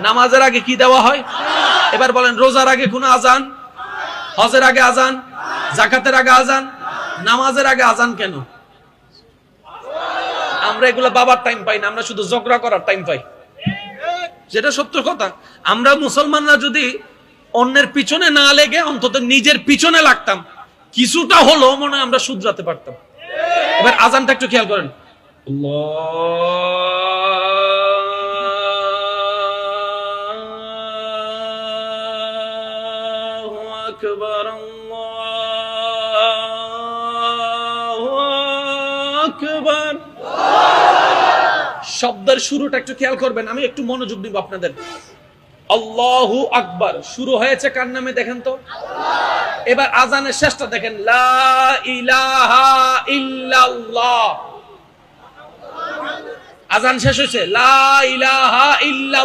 নামাজের আগে কি দেওয়া হয়? এবার বলেন, রোজার আগে কোন আজান? হজের আগে আজান? যাকাতের আগে আজান? নামাজের আগে আজান কেন? আমরা এগুলো বাবার টাইম পাই না, আমরা শুধু ঝগড়া করার টাইম পাই। যেটা সত্য কথা। আমরা মুসলমানরা যদি অন্যের পিছনে না লেগে অন্তত নিজের পিছনে লাগতাম, কিছুটা হলো মনে হয় আমরা শুধরাতে পারতাম। এবার আজানটা একটু খেয়াল করেন। আল্লাহু আকবার, আল্লাহু আকবার। শব্দের শুরুটা একটু খেয়াল করবেন, আমি একটু মনোযোগ দিব আপনাদের। আল্লাহু আকবার শুরু হয়েছে কার নামে দেখেন তো? এবার আজানের শেষটা দেখেন, লা ইলাহা ইল্লাল্লাহ। আজান শেষ হয়েছে, লা ইলাহা ইল্লাল্লাহ।